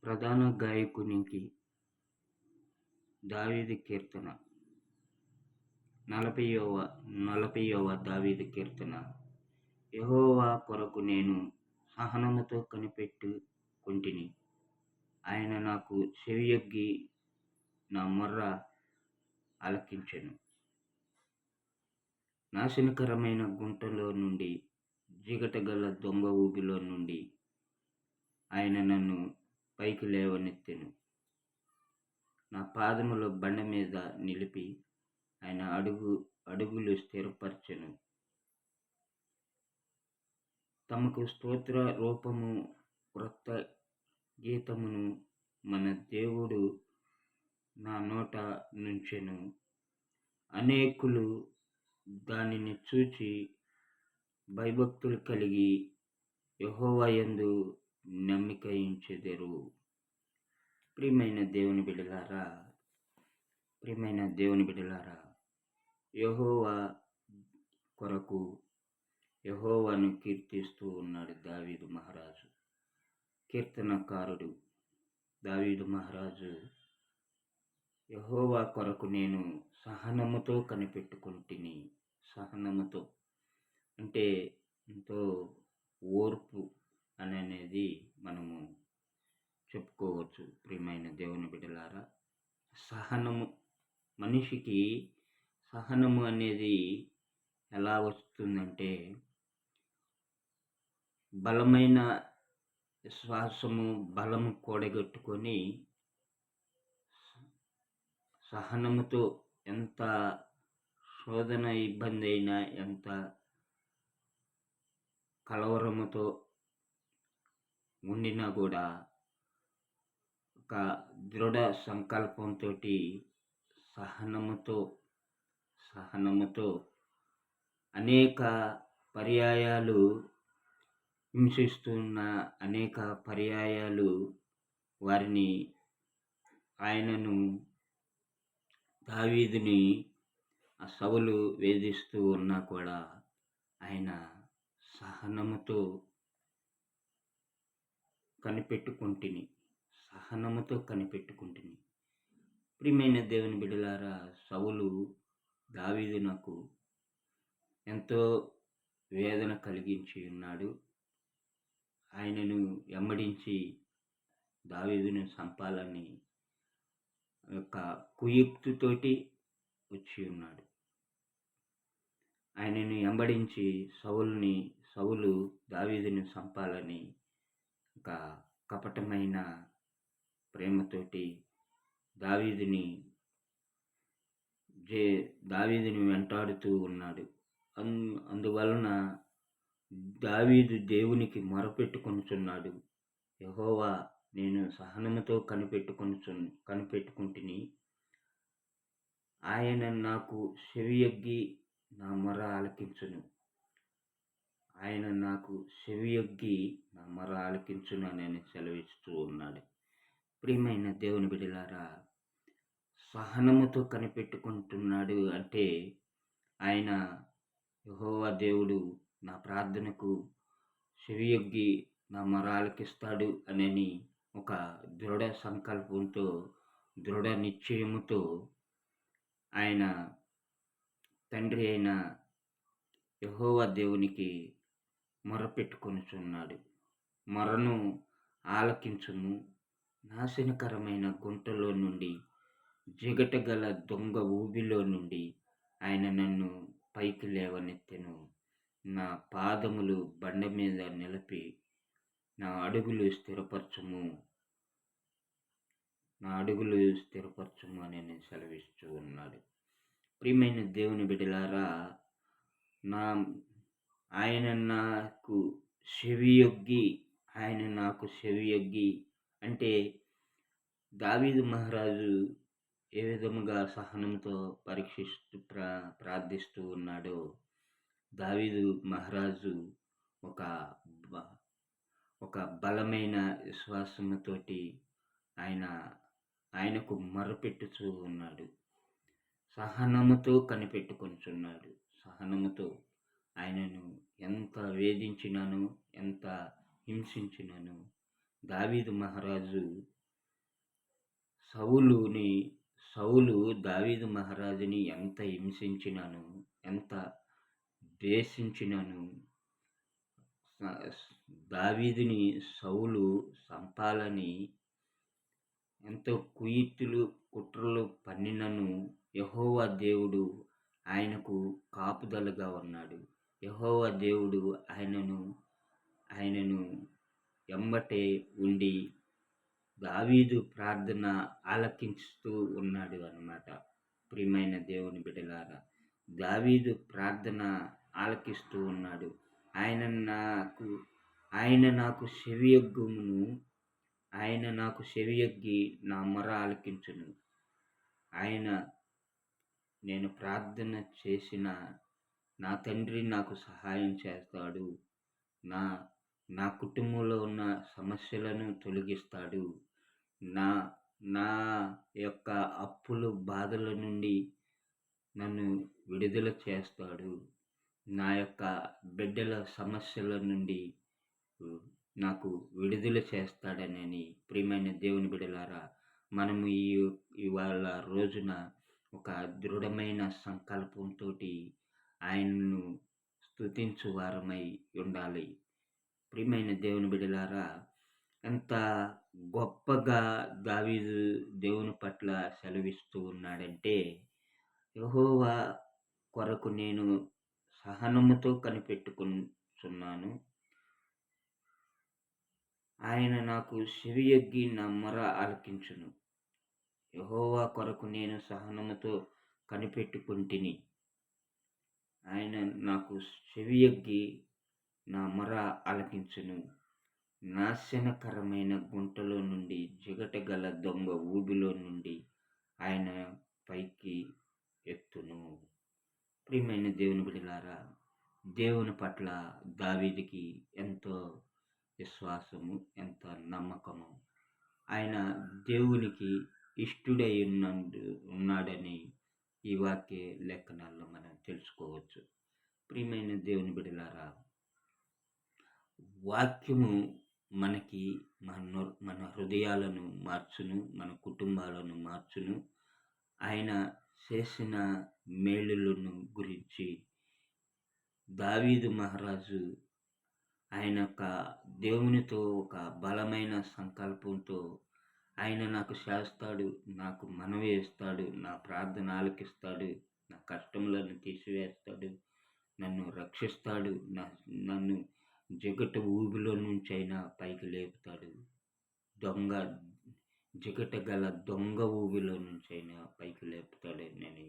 ప్రధాన గాయకునికి దావీదు కీర్తన 40వ దావీదు కీర్తన. యెహోవా కొరకు నేను సహనముతో కనిపెట్టుకొంటిని. ఆయన నాకు చెవియొగ్గి నా మొర్ర ఆలకించెను. నాశనకరమైన గుంటలో నుండి, జిగటగల దొంగ ఊబిలో నుండి ఆయన నన్ను పైకి లేవనెత్తెను. నా పాదముల బండ మీద నిలిపి ఆయన అడుగులు స్థిరపరచెను. తమకు స్తోత్ర రూపము క్రొత్త గీతమును మన దేవుడు నా నోట నుంచెను. అనేకులు దానిని చూచి భయభక్తులు కలిగి యెహోవా యందు నమ్మిక ఉంచెదరు. ప్రియమైన దేవుని బిడ్డలారా, యెహోవా కొరకు యెహోవాను కీర్తిస్తూ ఉన్నాడు దావీదు మహారాజు. కీర్తనకారుడు దావీదు మహారాజు, యెహోవా కొరకు నేను సహనముతో కనిపెట్టుకొంటిని. సహనముతో అంటే ఎంతో ఓర్పు అనేది మనము చెప్పుకోవచ్చు. ప్రియమైన దేవుని బిడ్డలారా, మనిషికి సహనము అనేది ఎలా వస్తుందంటే, బలమైన విశ్వాసము, బలము కూడగట్టుకొని సహనముతో ఎంత శోధన, ఇబ్బంది అయినా, ఎంత కలవరముతో ఉండినా కూడా ఒక దృఢ సంకల్పంతో సహనముతో అనేక పర్యాయాలు హింసిస్తున్న అనేక పర్యాయాలు వారిని ఆయనను దావీదుని సౌలు వేధిస్తూ ఉన్నా కూడా ఆయన సహనముతో కనిపెట్టుకుంటుని. ప్రియమైన దేవుని బిడ్డలారా, సౌలు దావీదునకు ఎంతో వేదన కలిగించి ఉన్నాడు. ఆయనను వెంబడించి దావీదును చంపాలని యొక్క కుయుక్తితోటి వచ్చి ఉన్నాడు. ఆయనను వెంబడించి సౌలు దావీదును చంపాలని ఒక కపటమైన ప్రేమతోటి దావీదుని వెంటాడుతూ ఉన్నాడు. అందువలన దావీదు దేవునికి మొరపెట్టుకొనుచున్నాడు. యెహోవా, నేను సహనముతో కనిపెట్టుకుంటుని. ఆయన నాకు చెవియొగ్గి నా మొర ఆలకించును. అని సెలవిస్తూ ఉన్నాడు. ప్రియమైన దేవుని బిడ్డలారా, సహనముతో కనిపెట్టుకుంటున్నాడు అంటే ఆయన యెహోవా దేవుడు నా ప్రార్థనకు చెవియొగ్గి నా మొర ఆలకిస్తాడు అని ఒక దృఢ సంకల్పంతో, దృఢ నిశ్చయముతో ఆయన తండ్రి అయిన యెహోవా దేవునికి మొరపెట్టుకొనుచున్నాడు. మొరను ఆలకించుము. నాశనకరమైన గుంటలో నుండి, జిగటగల దొంగ ఊబిలో నుండి ఆయన నన్ను పైకి లేవనెత్తెను. నా పాదములు బండ మీద నిలిపి నా అడుగులు స్థిరపరచుము అని సెలవిస్తూ ఉన్నాడు. ప్రియమైన దేవుని బిడ్డలారా, ఆయన నాకు చెవియొగ్గి అంటే దావీదు మహారాజు ఏ విధముగా సహనంతో పరీక్షిస్తూ ప్రార్థిస్తూ ఉన్నాడో, దావీదు మహారాజు ఒక బలమైన విశ్వాసముతోటి ఆయనకు మొరపెట్టుచూ ఉన్నాడు. సహనముతో కనిపెట్టుకొనుచున్నాడు. సహనముతో ఆయనను ఎంత వేధించినాను, ఎంత హింసించినాను దావీదు మహారాజు సౌలుని సౌలు దావీదు మహారాజుని ఎంత హింసించినాను, ఎంత ద్వేషించినాను, దావీదుని సౌలు సంపాలని ఎంతో కుయుక్తులు కుట్రలు పన్నినను యెహోవా దేవుడు ఆయనకు కాపుదలగా ఉన్నాడు. యెహోవా దేవుడు ఆయనను ఎంబటే ఉండి దావీదు ప్రార్థన ఆలకించుతూ ఉన్నాడు అన్నమాట. ప్రియమైన దేవుని బిడ్డలారా, దావీదు ప్రార్థన ఆలకిస్తూ ఉన్నాడు. ఆయన నాకు ఆయన నాకు చెవియొగ్గుమును, ఆయన నాకు చెవియొగ్గి నా మొర ఆలకించును. ఆయన నేను ప్రార్థన చేసిన నా తండ్రి నాకు సహాయం చేస్తాడు. నా నా కుటుంబంలో ఉన్న సమస్యలను తొలగిస్తాడు. నా నా యొక్క అప్పులు బాధల నుండి నన్ను విడుదల చేస్తాడు. నా యొక్క బిడ్డల సమస్యల నుండి నాకు విడుదల చేస్తాడనని ప్రియమైన దేవుని బిడ్డలారా, మనము ఇవాళ రోజున ఒక దృఢమైన సంకల్పంతో ఆయనను స్తుతించు వారమై ఉండాలి. ప్రియమైన దేవుని బిడ్డలారా, ఎంత గొప్పగా దావీదు దేవుని పట్ల సెలవిస్తూ ఉన్నాడంటే, యెహోవా కొరకు నేను సహనముతో కనిపెట్టుకొనుచున్నాను. ఆయన నాకు చెవియొగ్గి నా మొర ఆలకించును. యెహోవా కొరకు నేను సహనముతో కనిపెట్టుకొంటిని. ఆయన నాకు చెవియొగ్గి నా మొర ఆలకించును. నాశనకరమైన గుంటలో నుండి, జిగటగల దొంగ ఊబిలో నుండి ఆయన పైకి ఎత్తును. ప్రియమైన దేవుని బిడ్డలారా, దేవుని పట్ల దావీదుకి ఎంతో విశ్వాసము, ఎంత నమ్మకము. ఆయన దేవునికి ఇష్టుడై ఉన్నాడని ఈ వాక్య లేఖనాల్లో మనం తెలుసుకోవచ్చు. ప్రియమైన దేవుని బిడ్డలారా, వాక్యము మనకి మన హృదయాలను మార్చును, మన కుటుంబాలను మార్చును. ఆయన చేసిన మేలులను గురించి దావీదు మహారాజు ఆయన యొక్క దేవునితో ఒక బలమైన సంకల్పంతో ఆయన నాకు చేస్తాడు, నాకు మనవి ఇస్తాడు, నా ప్రార్థన ఆలకిస్తాడు, నా కష్టములను తీసివేస్తాడు, నన్ను రక్షిస్తాడు, నన్ను జిగట ఊబిలో నుంచైనా పైకి లేపుతాడు, జిగట గల దొంగ ఊబిలో నుంచైనా పైకి లేపుతాడు.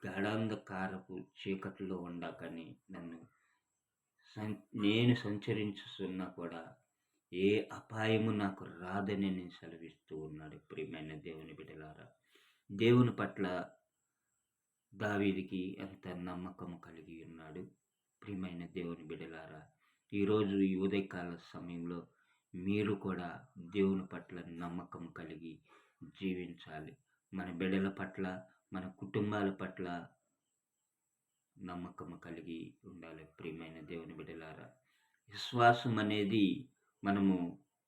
గాఢాంధకారపు చీకట్లో ఉండకని నేను సంచరించుతున్నా కూడా ఏ అపాయము నాకు రాదని నేను సెలవిస్తూ ఉన్నాడు. ప్రియమైన దేవుని బిడ్డలారా, దేవుని పట్ల దావీదుకి ఎంత నమ్మకం కలిగి ఉన్నాడు. ప్రియమైన దేవుని బిడ్డలారా, ఈరోజు ఈ ఉదయకాల సమయంలో మీరు కూడా దేవుని పట్ల నమ్మకం కలిగి జీవించాలి. మన బిడ్డల పట్ల, మన కుటుంబాల పట్ల నమ్మకం కలిగి ఉండాలి. ప్రియమైన దేవుని బిడ్డలారా, విశ్వాసం అనేది మనము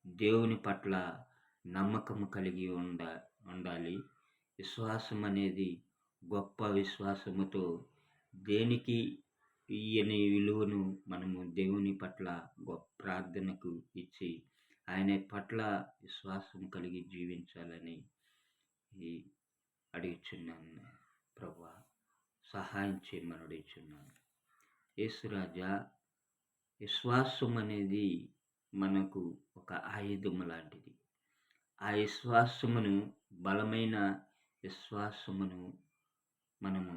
దేవుని పట్ల నమ్మకం కలిగి ఉండాలి. విశ్వాసం అనేది గొప్ప విశ్వాసముతో దేనికి ఇయ్యని విలువను మనము దేవుని పట్ల గొప్ప ప్రార్థనకు ఇచ్చి ఆయన పట్ల విశ్వాసం కలిగి జీవించాలని అడుగుచున్నాను. ప్రభువా, సహాయం చేయమని అడుగుచున్నాను. యేసురాజా, విశ్వాసం అనేది మనకు ఒక ఆయుధము లాంటిది. ఆ విశ్వాసమును, బలమైన విశ్వాసమును మనము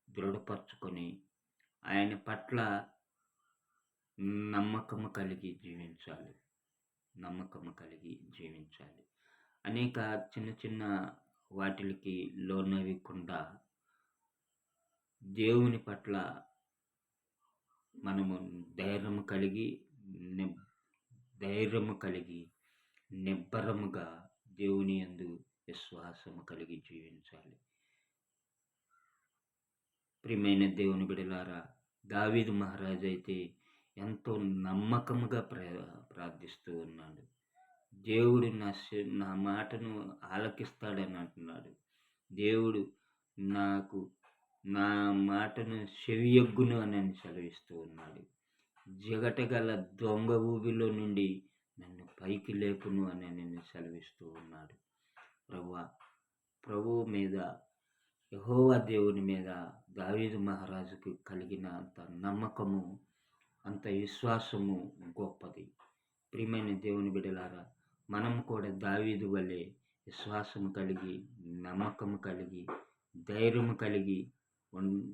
దృఢపరచుకొని ఆయన పట్ల నమ్మకము కలిగి జీవించాలి. అనేక చిన్న చిన్న వాటికి లోనవ్వకుండా దేవుని పట్ల మనము ధైర్యము కలిగి నిబ్బరముగా దేవుని యందు విశ్వాసము కలిగి జీవించాలి. ప్రియమైన దేవుని బిడ్డలారా, దావీదు మహారాజు అయితే ఎంతో నమ్మకముగా ప్రార్థిస్తూ ఉన్నాడు. దేవుడు నా మాటను ఆలకిస్తాడని అంటున్నాడు. దేవుడు నాకు నా మాటను చెవియొగ్గును అని సెలవిస్తూ ఉన్నాడు. జిగటగల దొంగ ఊబిలో నుండి నన్ను పైకి లేపును అని నేను సెలవిస్తూ ఉన్నాడు. ప్రభువు మీద, యెహోవా దేవుని మీద దావీదు మహారాజుకు కలిగిన అంత నమ్మకము, అంత విశ్వాసము గొప్పది. ప్రియమైన దేవుని బిడ్డలారా, మనం కూడా దావీదు వలె విశ్వాసము కలిగి, నమ్మకము కలిగి, ధైర్యము కలిగి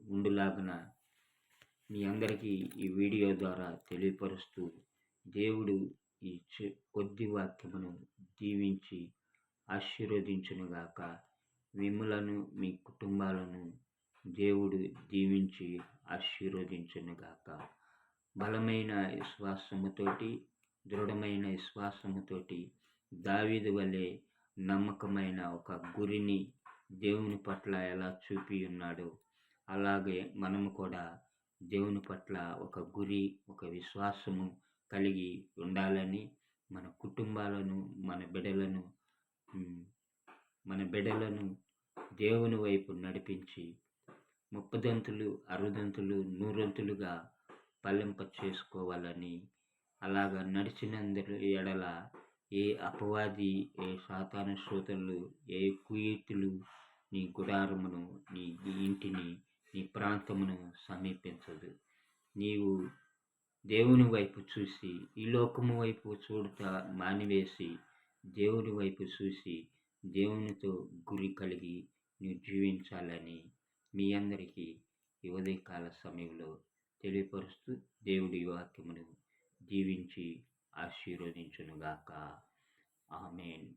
ఉండులాగున మీ అందరికీ ఈ వీడియో ద్వారా తెలియపరుస్తూ, దేవుడు ఈ కొద్ది వాక్యమును దీవించి ఆశీర్వదించునుగాక. మిమ్ములను మీ కుటుంబాలను దేవుడు దీవించి ఆశీర్వదించునుగాక. బలమైన విశ్వాసముతోటి, దృఢమైన విశ్వాసముతోటి దావీదు వలె నమ్మకమైన ఒక గురిని దేవుని పట్ల ఎలా చూపి ఉన్నాడో అలాగే మనము కూడా దేవుని పట్ల ఒక గురి, ఒక విశ్వాసము కలిగి ఉండాలని, మన కుటుంబాలను, మన బిడ్డలను దేవుని వైపు నడిపించి ముప్పదంతులు, అరుదంతులు, నూరంతులుగా ఫలింప చేసుకోవాలని, అలాగా నడిచినందుకు ఎడల ఏ అపవాది, ఏ సాతాను శోధనలు, ఏ కుయుక్తులు నీ గుడారమును, నీ ఇంటిని, నీ ప్రాంతమును సమీపించదు. నీవు దేవుని వైపు చూసి, ఈ లోకము వైపు చూడట మానివేసి, దేవుని వైపు చూసి, దేవునితో గురి కలిగి నువ్వు జీవించాలని మీ అందరికీ ఈ ఉదయకాల సమయంలో తెలియపరుస్తూ, దేవుడి వాక్యమును దీవించి ఆశీర్వదించునుగాక. ఆమేన్.